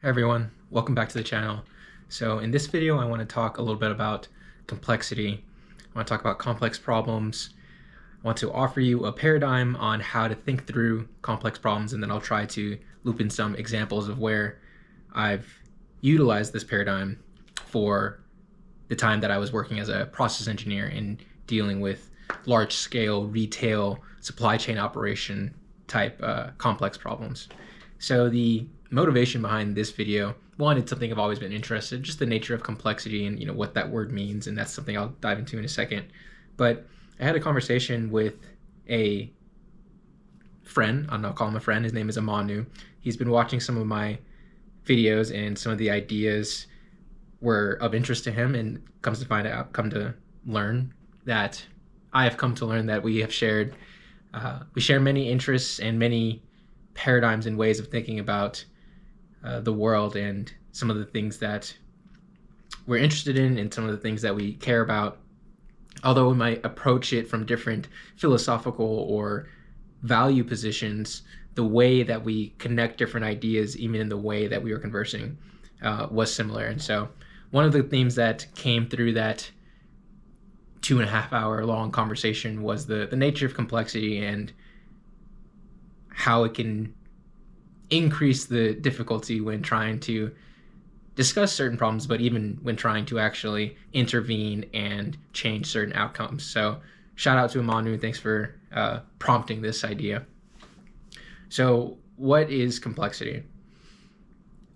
Hi everyone, welcome back to the channel. So in this video I want to talk a little bit about complexity. I want to talk about complex problems. I want to offer you a paradigm on how to think through complex problems, and then I'll try to loop in some examples of where I've utilized this paradigm for the time that I was working as a process engineer and dealing with large-scale retail supply chain operation type complex problems. So the motivation behind this video, one, it's something I've always been interested in, just the nature of complexity and what that word means, and that's something I'll dive into in a second. But I had a conversation with a friend, I'll call him a friend, his name is Amanu. He's been watching some of my videos, and some of the ideas were of interest to him, and come to learn that I have come to learn that we share many interests and many paradigms and ways of thinking about the world, and some of the things that we're interested in and some of the things that we care about. Although we might approach it from different philosophical or value positions, the way that we connect different ideas, even in the way that we were conversing, was similar. And so one of the themes that came through that 2.5 hour long conversation was the nature of complexity and how it can increase the difficulty when trying to discuss certain problems, but even when trying to actually intervene and change certain outcomes. So shout out to Amanu, thanks for prompting this idea. So what is complexity?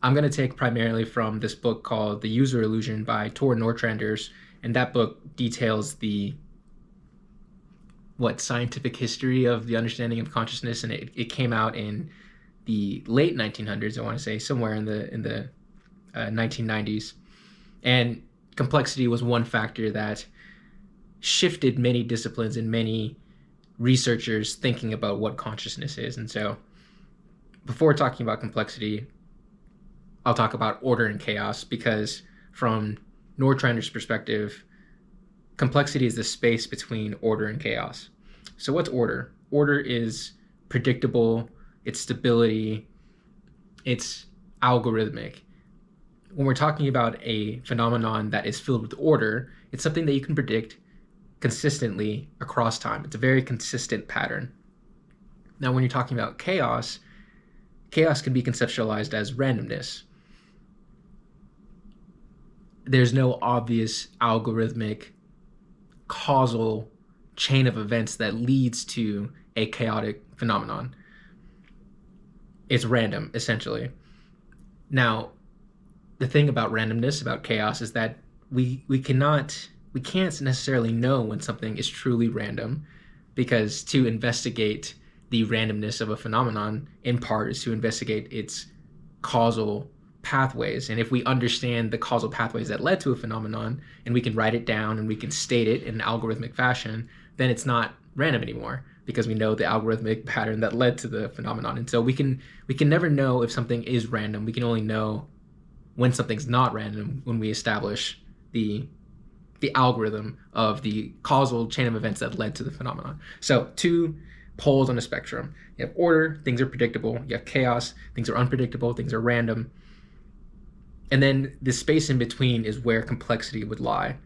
I'm going to take primarily from this book called The User Illusion by Norretranders, and that book details the scientific history of the understanding of consciousness, and it came out in the late 1900s, I want to say, somewhere in the 1990s. And complexity was one factor that shifted many disciplines and many researchers thinking about what consciousness is. And so before talking about complexity, I'll talk about order and chaos, because from Norretranders' perspective, complexity is the space between order and chaos. So what's order? Order is predictable, it's stability, it's algorithmic. When we're talking about a phenomenon that is filled with order, it's something that you can predict consistently across time. It's a very consistent pattern. Now, when you're talking about chaos, chaos can be conceptualized as randomness. There's no obvious algorithmic causal chain of events that leads to a chaotic phenomenon. It's random, essentially. Now, the thing about randomness, about chaos, is that we can't necessarily know when something is truly random, because to investigate the randomness of a phenomenon, in part, is to investigate its causal pathways. And if we understand the causal pathways that led to a phenomenon, and we can write it down and we can state it in an algorithmic fashion, then it's not random anymore, because we know the algorithmic pattern that led to the phenomenon. And so we can never know if something is random. We can only know when something's not random when we establish the algorithm of the causal chain of events that led to the phenomenon. So two poles on a spectrum. You have order, things are predictable. You have chaos, things are unpredictable, things are random. And then the space in between is where complexity would lie.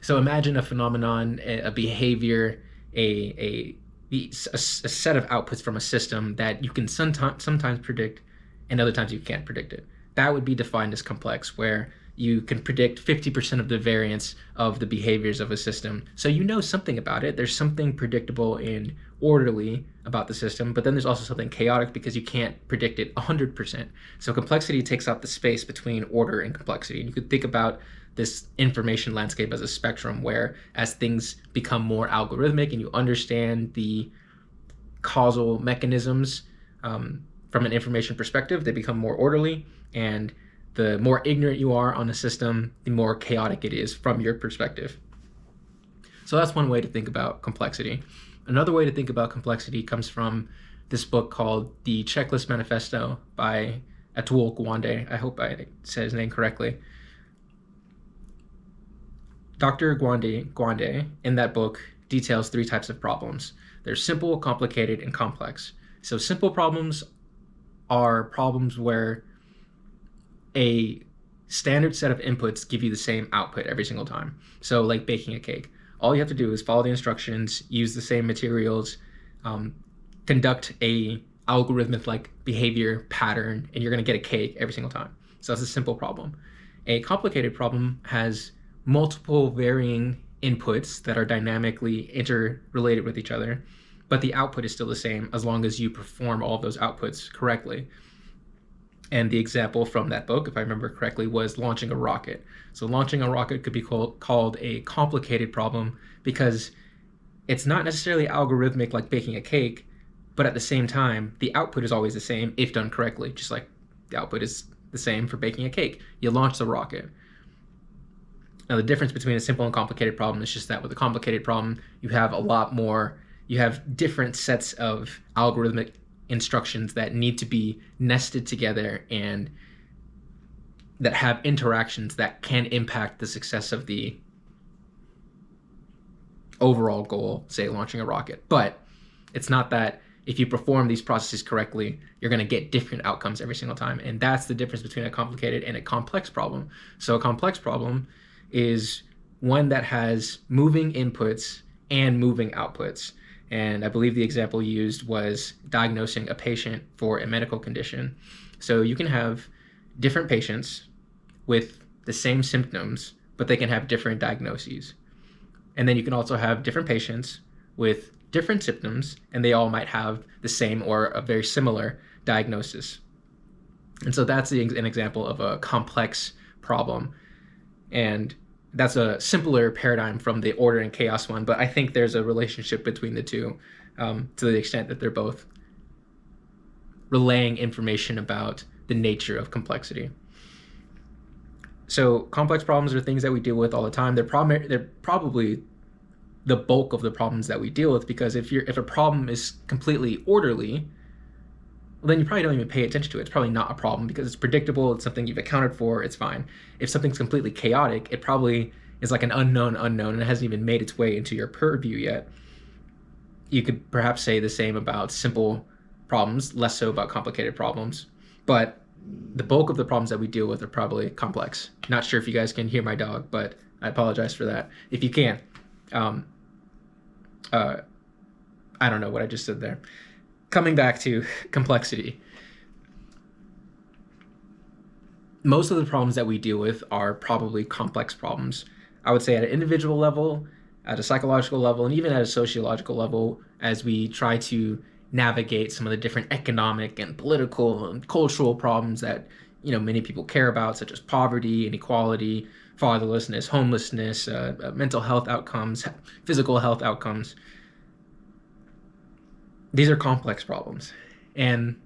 So imagine a phenomenon, a behavior, a set of outputs from a system that you can sometimes predict, and other times you can't predict it. That would be defined as complex, where you can predict 50% of the variance of the behaviors of a system. So you know something about it. There's something predictable and orderly about the system, but then there's also something chaotic because you can't predict it 100%. So complexity takes up the space between order and complexity. And you could think about this information landscape as a spectrum, where as things become more algorithmic and you understand the causal mechanisms from an information perspective, they become more orderly, and the more ignorant you are on a system, the more chaotic it is from your perspective. So that's one way to think about complexity. Another way to think about complexity comes from this book called The Checklist Manifesto by Atul Gawande. I hope I said his name correctly. Dr. Gawande in that book details 3 types of problems. There's simple, complicated, and complex. So simple problems are problems where a standard set of inputs give you the same output every single time. So like baking a cake, all you have to do is follow the instructions, use the same materials, conduct a algorithmic like behavior pattern, and you're going to get a cake every single time. So that's a simple problem. A complicated problem has multiple varying inputs that are dynamically interrelated with each other, but the output is still the same as long as you perform all of those outputs correctly. And the example from that book, if I remember correctly, was launching a rocket. So launching a rocket could be called a complicated problem because it's not necessarily algorithmic like baking a cake, but at the same time, the output is always the same if done correctly, just like the output is the same for baking a cake. You launch the rocket. Now, the difference between a simple and complicated problem is just that with a complicated problem, you have a lot more, you have different sets of algorithmic instructions that need to be nested together and that have interactions that can impact the success of the overall goal, say launching a rocket. But it's not that if you perform these processes correctly, you're going to get different outcomes every single time. And that's the difference between a complicated and a complex problem. So a complex problem is one that has moving inputs and moving outputs. And I believe the example used was diagnosing a patient for a medical condition. So you can have different patients with the same symptoms, but they can have different diagnoses. And then you can also have different patients with different symptoms, and they all might have the same or a very similar diagnosis. And so that's an example of a complex problem. And that's a simpler paradigm from the order and chaos one, but I think there's a relationship between the two to the extent that they're both relaying information about the nature of complexity. So complex problems are things that we deal with all the time. They're probably the bulk of the problems that we deal with, because if a problem is completely orderly, well, then you probably don't even pay attention to it. It's probably not a problem because it's predictable. It's something you've accounted for. It's fine. If something's completely chaotic, it probably is like an unknown, and it hasn't even made its way into your purview yet. You could perhaps say the same about simple problems, less so about complicated problems. But the bulk of the problems that we deal with are probably complex. Not sure if you guys can hear my dog, but I apologize for that. If you can, I don't know what I just said there. Coming back to complexity. Most of the problems that we deal with are probably complex problems. I would say at an individual level, at a psychological level, and even at a sociological level, as we try to navigate some of the different economic and political and cultural problems that many people care about, such as poverty, inequality, fatherlessness, homelessness, mental health outcomes, physical health outcomes. These are complex problems. And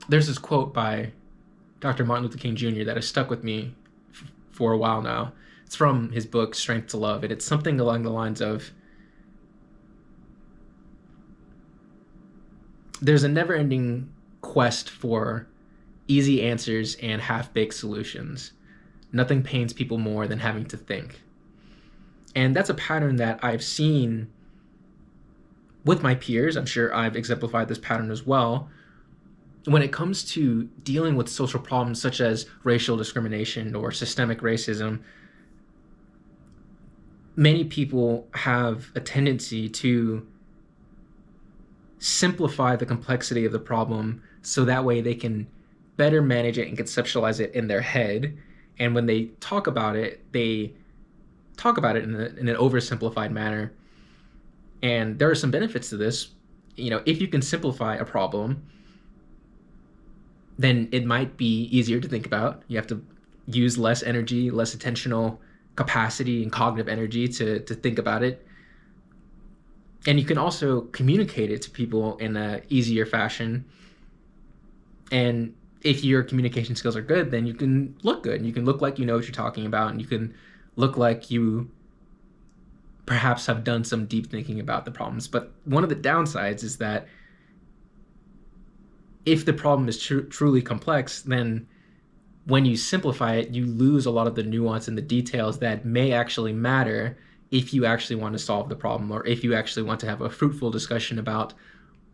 there's this quote by Dr. Martin Luther King Jr. that has stuck with me for a while now. It's from his book, Strength to Love. And it's something along the lines of, there's a never-ending quest for easy answers and half-baked solutions. Nothing pains people more than having to think. And that's a pattern that I've seen with my peers. I'm sure I've exemplified this pattern as well. When it comes to dealing with social problems such as racial discrimination or systemic racism, many people have a tendency to simplify the complexity of the problem so that way they can better manage it and conceptualize it in their head. And when they talk about it, they talk about it in an oversimplified manner. And there are some benefits to this. If you can simplify a problem, then it might be easier to think about. You have to use less energy, less attentional capacity and cognitive energy to think about it. And you can also communicate it to people in an easier fashion. And if your communication skills are good, then you can look good. You can look like you know what you're talking about, and you can look like you perhaps have done some deep thinking about the problems. But one of the downsides is that if the problem is truly complex, then when you simplify it, you lose a lot of the nuance and the details that may actually matter if you actually want to solve the problem, or if you actually want to have a fruitful discussion about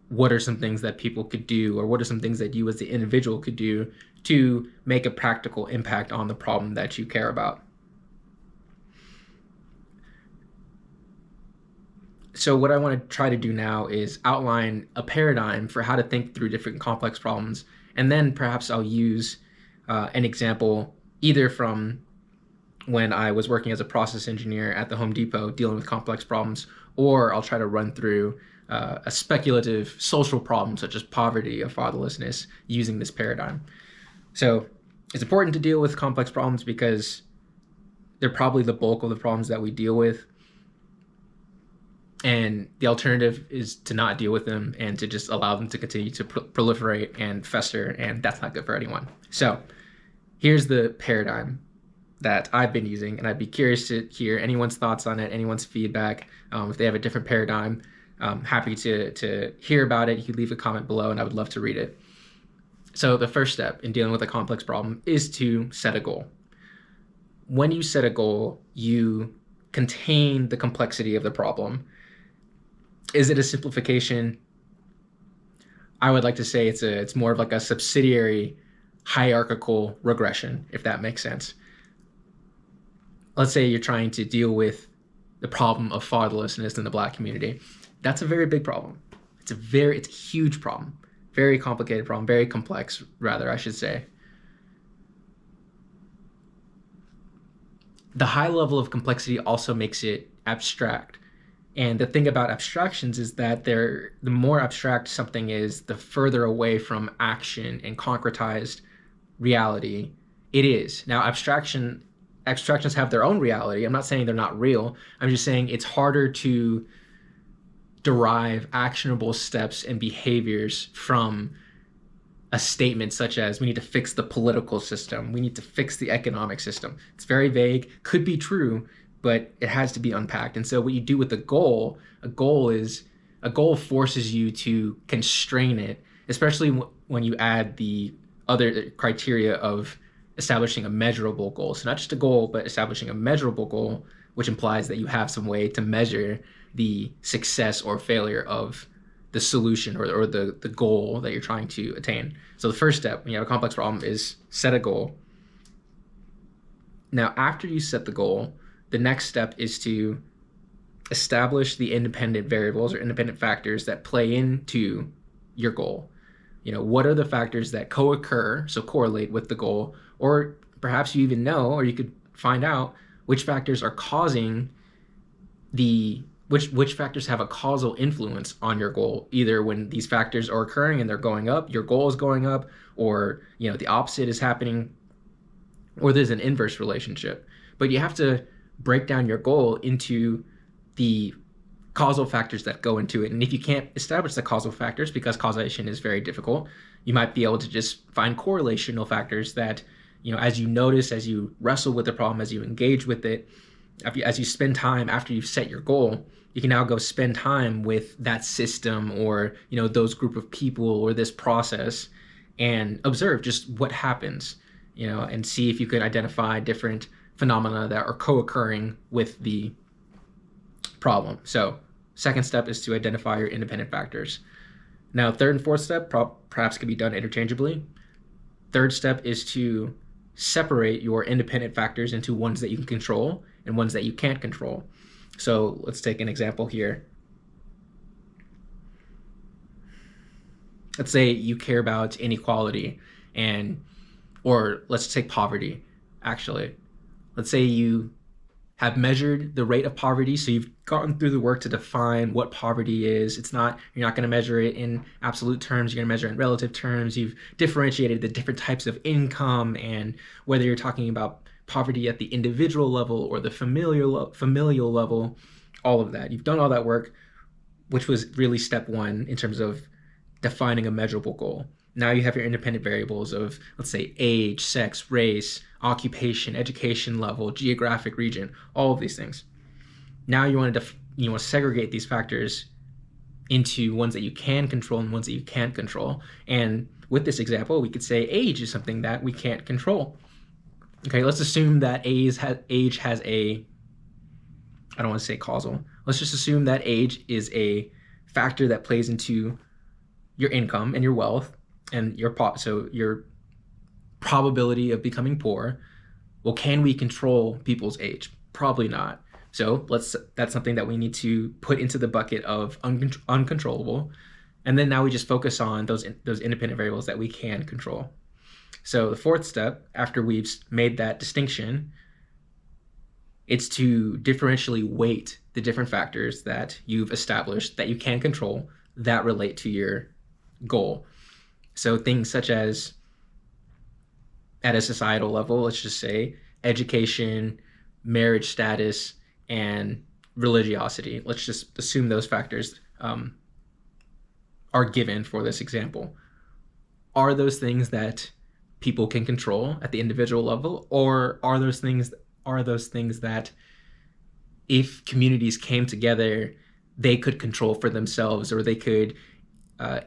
what are some things that people could do, or what are some things that you as the individual could do to make a practical impact on the problem that you care about. So what I want to try to do now is outline a paradigm for how to think through different complex problems, and then perhaps I'll use an example either from when I was working as a process engineer at the Home Depot dealing with complex problems, or I'll try to run through a speculative social problem such as poverty or fatherlessness using this paradigm. So it's important to deal with complex problems because they're probably the bulk of the problems that we deal with. And the alternative is to not deal with them and to just allow them to continue to proliferate and fester, and that's not good for anyone. So here's the paradigm that I've been using, and I'd be curious to hear anyone's thoughts on it, anyone's feedback. If they have a different paradigm, I'm happy to hear about it. You could leave a comment below, and I would love to read it. So the first step in dealing with a complex problem is to set a goal. When you set a goal, you contain the complexity of the problem. Is it a simplification? I would like to say it's more of like a subsidiary hierarchical regression, if that makes sense. Let's say you're trying to deal with the problem of fatherlessness in the Black community. That's a very big problem. It's a huge problem, very complicated problem, very complex, rather, I should say. The high level of complexity also makes it abstract. And the thing about abstractions is that the more abstract something is, the further away from action and concretized reality it is. Now, abstractions have their own reality. I'm not saying they're not real. I'm just saying it's harder to derive actionable steps and behaviors from a statement such as, we need to fix the political system, we need to fix the economic system. It's very vague, could be true, but it has to be unpacked. And so what you do with a goal forces you to constrain it, especially when you add the other criteria of establishing a measurable goal. So not just a goal, but establishing a measurable goal, which implies that you have some way to measure the success or failure of the solution or the goal that you're trying to attain. So the first step when you have a complex problem is set a goal. Now, after you set the goal, the next step is to establish the independent variables or independent factors that play into your goal. What are the factors that co-occur, so correlate with the goal, or perhaps you even know, or you could find out which factors are causing which factors have a causal influence on your goal, either when these factors are occurring and they're going up, your goal is going up, or the opposite is happening, or there's an inverse relationship. But you have to break down your goal into the causal factors that go into it. And if you can't establish the causal factors, because causation is very difficult, you might be able to just find correlational factors that, as you notice, as you wrestle with the problem, as you engage with it, as you spend time after you've set your goal, you can now go spend time with that system or, those group of people or this process and observe just what happens, and see if you can identify different phenomena that are co-occurring with the problem. So second step is to identify your independent factors. Now, third and fourth step perhaps could be done interchangeably. Third step is to separate your independent factors into ones that you can control and ones that you can't control. So let's take an example here. Let's say you care about inequality or let's take poverty, actually. Let's say you have measured the rate of poverty, so you've gotten through the work to define what poverty is. You're not going to measure it in absolute terms, you're going to measure it in relative terms. You've differentiated the different types of income and whether you're talking about poverty at the individual level or the familial level, all of that. You've done all that work, which was really step one in terms of defining a measurable goal. Now you have your independent variables of, let's say, age, sex, race, occupation, education level, geographic region, all of these things. Now you want to segregate these factors into ones that you can control and ones that you can't control. And with this example, we could say age is something that we can't control. Okay, let's assume that age has a, I don't want to say causal. Let's just assume that age is a factor that plays into your income and your wealth and your probability of becoming poor. Well, can we control people's age? Probably not. So that's something that we need to put into the bucket of uncontrollable. And then now we just focus on those independent variables that we can control. So the fourth step, after we've made that distinction, it's to differentially weight the different factors that you've established that you can control that relate to your goal. So things such as, at a societal level, let's just say education, marriage status, and religiosity. Let's just assume those factors are given for this example. Are those things that people can control at the individual level, or are those things that if communities came together, they could control for themselves, or they could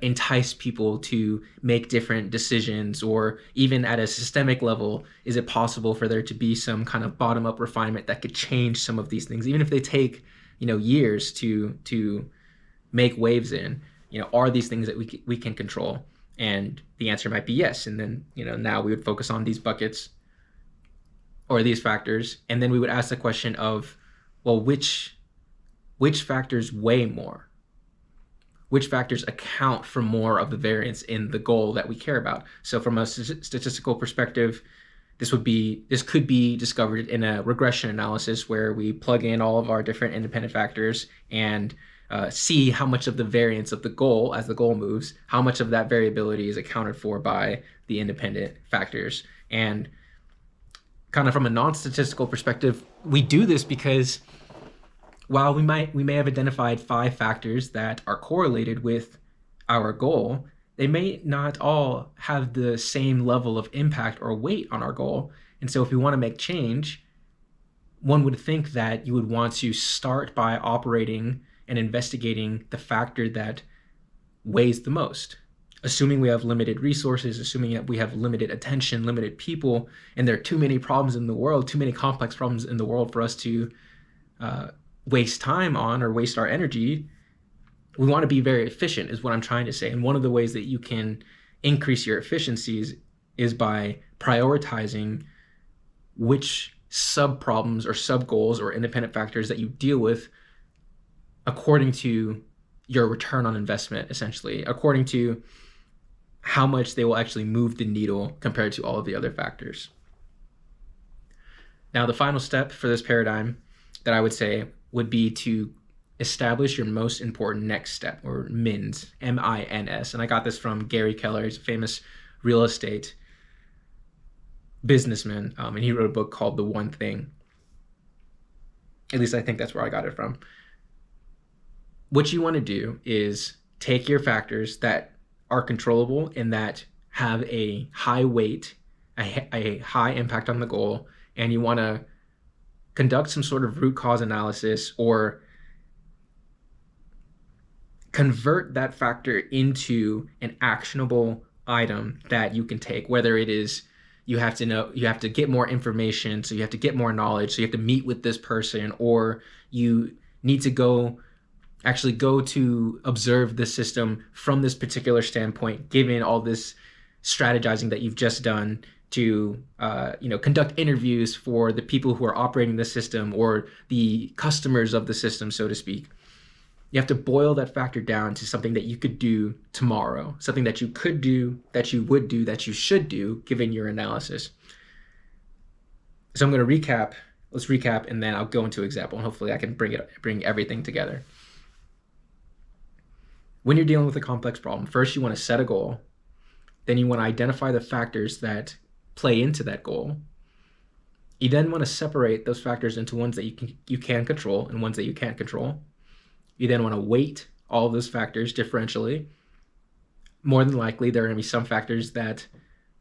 entice people to make different decisions? Or even at a systemic level, is it possible for there to be some kind of bottom-up refinement that could change some of these things, even if they take years to make waves in? Are these things that we can control? And the answer might be yes. And then now we would focus on these buckets or these factors, and then we would ask the question of, well, which factors weigh more? Which factors account for more of the variance in the goal that we care about? So from a statistical perspective, this could be discovered in a regression analysis where we plug in all of our different independent factors and see how much of the variance of the goal, as the goal moves, how much of that variability is accounted for by the independent factors. And kind of from a non-statistical perspective, we do this because while we may have identified 5 factors that are correlated with our goal, they may not all have the same level of impact or weight on our goal. And so if we want to make change, one would think that you would want to start by operating and investigating the factor that weighs the most. Assuming we have limited resources, assuming that we have limited attention, limited people, and there are too many problems in the world, too many complex problems in the world for us to waste time on or waste our energy, we want to be very efficient, is what I'm trying to say. And one of the ways that you can increase your efficiencies is by prioritizing which sub-problems or sub-goals or independent factors that you deal with according to your return on investment, essentially, according to how much they will actually move the needle compared to all of the other factors. Now, the final step for this paradigm that I would say would be to establish your most important next step, or MINS, M-I-N-S. And I got this from Gary Keller. He's a famous real estate businessman, and he wrote a book called The One Thing. At least I think that's where I got it from. What you want to do is take your factors that are controllable and that have a high weight, a high impact on the goal, and you want to conduct some sort of root cause analysis or convert that factor into an actionable item that you can take, whether it is you have to get more information, so you have to get more knowledge, so you have to meet with this person, or you need to go to observe the system from this particular standpoint, given all this strategizing that you've just done to conduct interviews for the people who are operating the system or the customers of the system, so to speak. You have to boil that factor down to something that you could do tomorrow, something that you could do, that you would do, that you should do, given your analysis. So I'm going to recap. Let's recap, and then I'll go into example, and hopefully I can bring everything together. When you're dealing with a complex problem, first you want to set a goal. Then you want to identify the factors that play into that goal. You then want to separate those factors into ones that you can control and ones that you can't control. You then want to weight all of those factors differentially. More than likely, there are going to be some factors that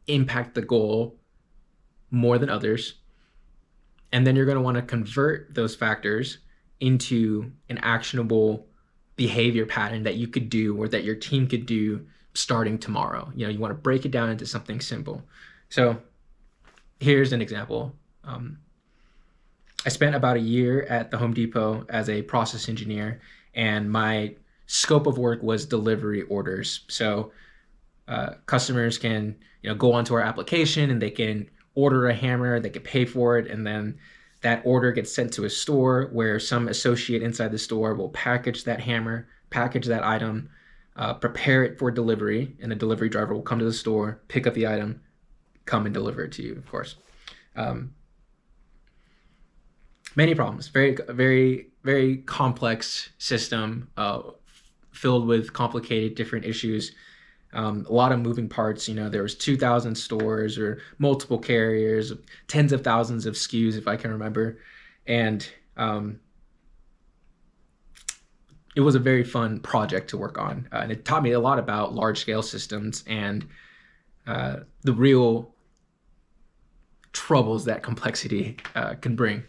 impact the goal more than others. And then you're going to want to convert those factors into an actionable behavior pattern that you could do or that your team could do starting tomorrow. You want to break it down into something simple. So here's an example. I spent about a year at the Home Depot as a process engineer, and my scope of work was delivery orders. So customers can go onto our application and they can order a hammer, they can pay for it, and then that order gets sent to a store where some associate inside the store will package that hammer, package that item, prepare it for delivery, and a delivery driver will come to the store, pick up the item, come and deliver it to you, of course. Many problems, very, very, very complex system, filled with complicated different issues. A lot of moving parts. There was 2,000 stores or multiple carriers, tens of thousands of SKUs, if I can remember. And it was a very fun project to work on. And it taught me a lot about large scale systems and the real troubles that complexity can bring.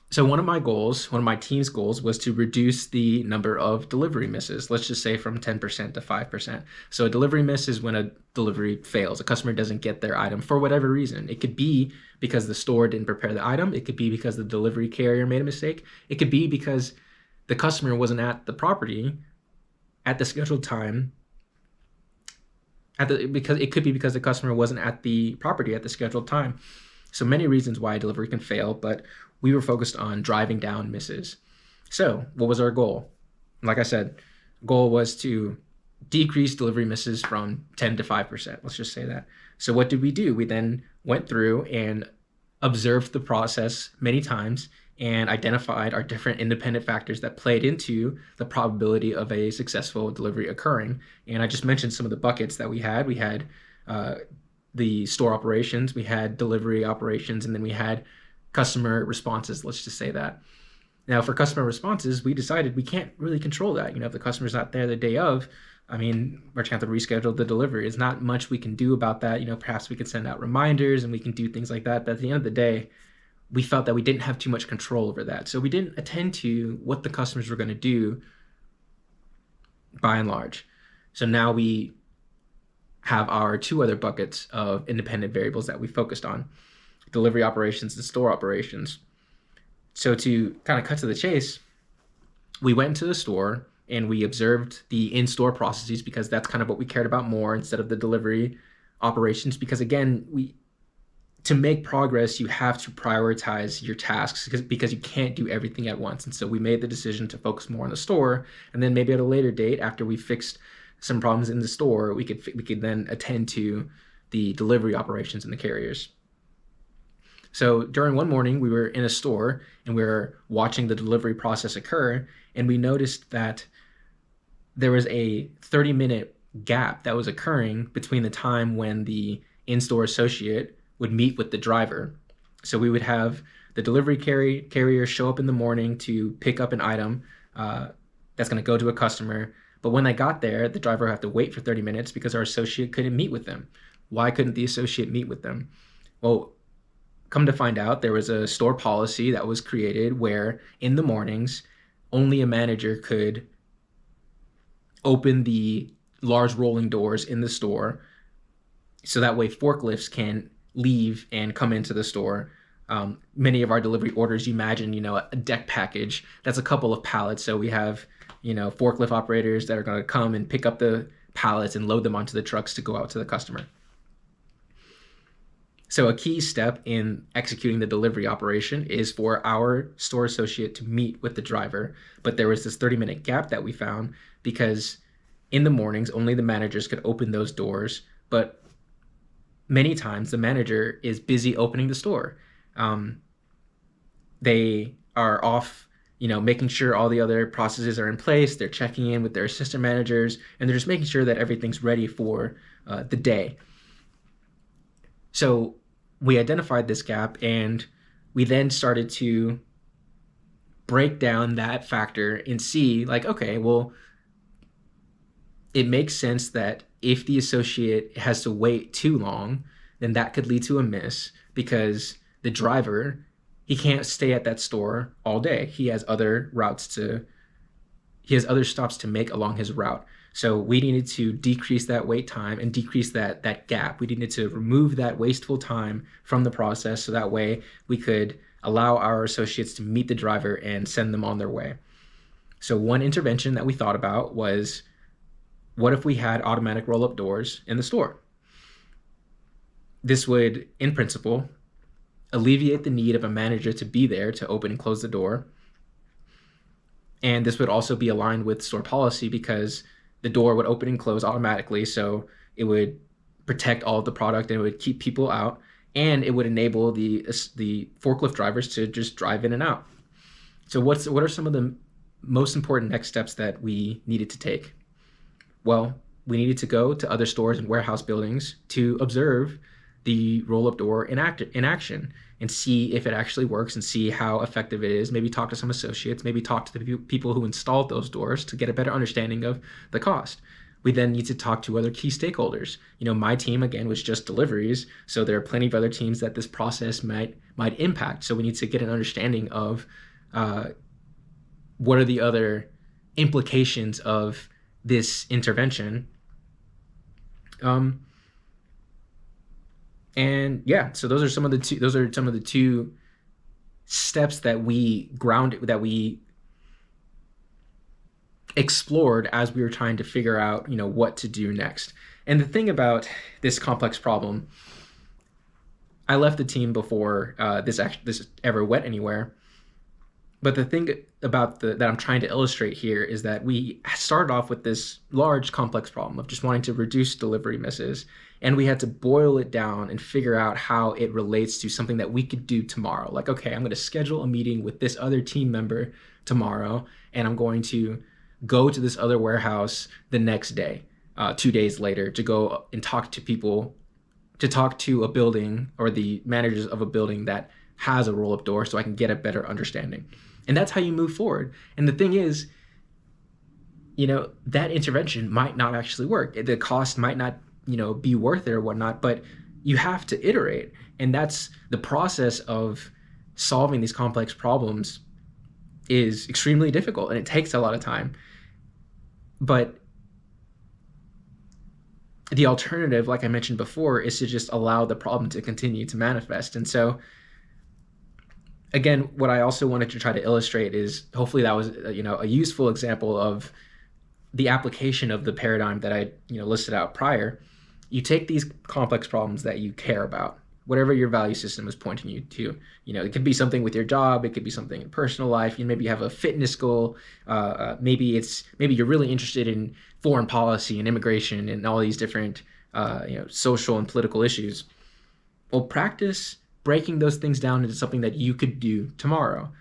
So one of my team's goals was to reduce the number of delivery misses, let's just say from 10% to 5%. So a delivery miss is when a delivery fails. A customer doesn't get their item for whatever reason. It could be because the store didn't prepare the item. It could be because the delivery carrier made a mistake. It could be because the customer wasn't at the property at the scheduled time. It could be because the customer wasn't at the property at the scheduled time. So many reasons why a delivery can fail, but we were focused on driving down misses. So what was our goal? Like I said, goal was to decrease delivery misses from 10 to 5%. Let's just say that. So what did we do? We then went through and observed the process many times and identified our different independent factors that played into the probability of a successful delivery occurring. And I just mentioned some of the buckets that we had. We had the store operations, we had delivery operations, and then we had customer responses, let's just say that. Now, for customer responses, we decided we can't really control that. If the customer's not there the day of, we're just going to have to reschedule the delivery. There's not much we can do about that. Perhaps we could send out reminders and we can do things like that. But at the end of the day, we felt that we didn't have too much control over that. So we didn't attend to what the customers were going to do by and large. So now we have our two other buckets of independent variables that we focused on: delivery operations and store operations. So to kind of cut to the chase, we went into the store and we observed the in-store processes, because that's kind of what we cared about more instead of the delivery operations. Because again, to make progress, you have to prioritize your tasks because you can't do everything at once. And so we made the decision to focus more on the store, and then maybe at a later date, after we fixed some problems in the store, we could then attend to the delivery operations and the carriers. So during one morning, we were in a store and we were watching the delivery process occur, and we noticed that there was a 30-minute gap that was occurring between the time when the in-store associate would meet with the driver. So we would have the delivery carrier show up in the morning to pick up an item that's going to go to a customer. But when they got there, the driver would have to wait for 30 minutes because our associate couldn't meet with them. Why couldn't the associate meet with them? Well, come to find out, there was a store policy that was created where in the mornings, only a manager could open the large rolling doors in the store. So that way forklifts can leave and come into the store. Many of our delivery orders, you imagine, a deck package, that's a couple of pallets. So we have, forklift operators that are going to come and pick up the pallets and load them onto the trucks to go out to the customer. So a key step in executing the delivery operation is for our store associate to meet with the driver. But there was this 30-minute gap that we found because in the mornings, only the managers could open those doors. But many times the manager is busy opening the store. They are off, making sure all the other processes are in place. They're checking in with their assistant managers, and they're just making sure that everything's ready for the day. So we identified this gap, and we then started to break down that factor and see, okay, well, it makes sense that if the associate has to wait too long, then that could lead to a miss because the driver, he can't stay at that store all day. He has other stops to make along his route. So we needed to decrease that wait time and decrease that gap. We needed to remove that wasteful time from the process so that way we could allow our associates to meet the driver and send them on their way. So one intervention that we thought about was, what if we had automatic roll-up doors in the store? This would, in principle, alleviate the need of a manager to be there to open and close the door. And this would also be aligned with store policy because the door would open and close automatically. So it would protect all of the product and it would keep people out. And it would enable the forklift drivers to just drive in and out. So what are some of the most important next steps that we needed to take? Well, we needed to go to other stores and warehouse buildings to observe the roll-up door in action and see if it actually works and see how effective it is. Maybe talk to some associates, maybe talk to the people who installed those doors to get a better understanding of the cost. We then need to talk to other key stakeholders. My team, again, was just deliveries, so there are plenty of other teams that this process might impact. So we need to get an understanding of what are the other implications of this intervention. And yeah, so those are some of the two steps that we explored as we were trying to figure out, what to do next. And the thing about this complex problem, I left the team before this ever went anywhere. But the thing about that I'm trying to illustrate here is that we started off with this large complex problem of just wanting to reduce delivery misses. And we had to boil it down and figure out how it relates to something that we could do tomorrow. Like, okay, I'm going to schedule a meeting with this other team member tomorrow, and I'm going to go to this other warehouse the next day, 2 days later, to go and talk to people, to talk to a building or the managers of a building that has a roll-up door so I can get a better understanding. And that's how you move forward. And the thing is, that intervention might not actually work. The cost might not, be worth it or whatnot, but you have to iterate. And that's the process of solving these complex problems is extremely difficult and it takes a lot of time. But the alternative, like I mentioned before, is to just allow the problem to continue to manifest. And so, again, what I also wanted to try to illustrate is hopefully that was, a useful example of the application of the paradigm that I, listed out prior. You take these complex problems that you care about, whatever your value system is pointing you to. It could be something with your job. It could be something in personal life. Maybe you have a fitness goal. Maybe you're really interested in foreign policy and immigration and all these different, social and political issues. Well, practice breaking those things down into something that you could do tomorrow.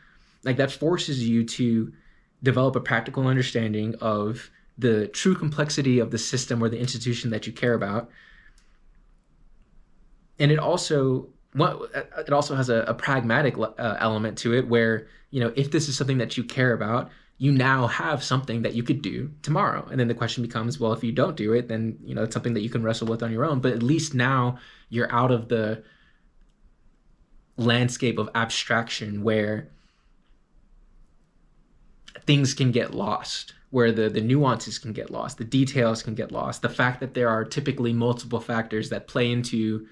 Like that forces you to develop a practical understanding of the true complexity of the system or the institution that you care about. And it also has a pragmatic element to it where, if this is something that you care about, you now have something that you could do tomorrow. And then the question becomes, well, if you don't do it, then, it's something that you can wrestle with on your own. But at least now you're out of the landscape of abstraction where things can get lost, where the nuances can get lost, the details can get lost, the fact that there are typically multiple factors that play into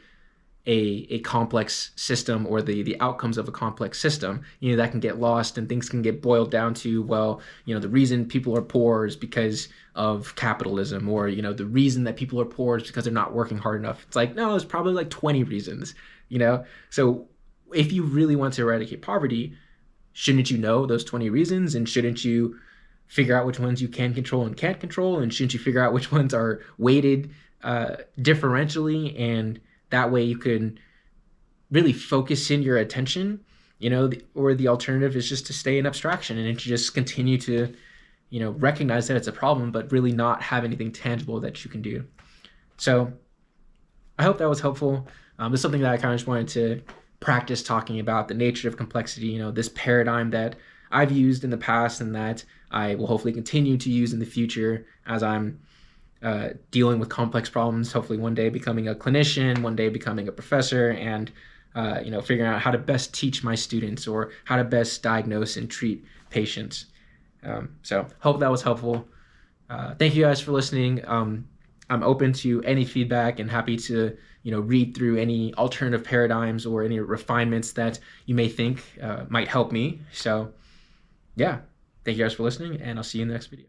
a complex system or the outcomes of a complex system, that can get lost and things can get boiled down to, well, the reason people are poor is because of capitalism, or, the reason that people are poor is because they're not working hard enough. It's like, no, there's probably like 20 reasons, So if you really want to eradicate poverty, shouldn't you know those 20 reasons? And shouldn't you figure out which ones you can control and can't control? And shouldn't you figure out which ones are weighted differentially? And that way you can really focus in your attention, or the alternative is just to stay in abstraction and to just continue to, recognize that it's a problem, but really not have anything tangible that you can do. So I hope that was helpful. It's something that I kind of just wanted to practice talking about, the nature of complexity, this paradigm that I've used in the past and that I will hopefully continue to use in the future as I'm dealing with complex problems, hopefully one day becoming a clinician, one day becoming a professor, and figuring out how to best teach my students or how to best diagnose and treat patients. So hope that was helpful. Thank you guys for listening. I'm open to any feedback and happy to read through any alternative paradigms or any refinements that you may think might help me. So yeah, Thank you guys for listening, and I'll see you in the next video.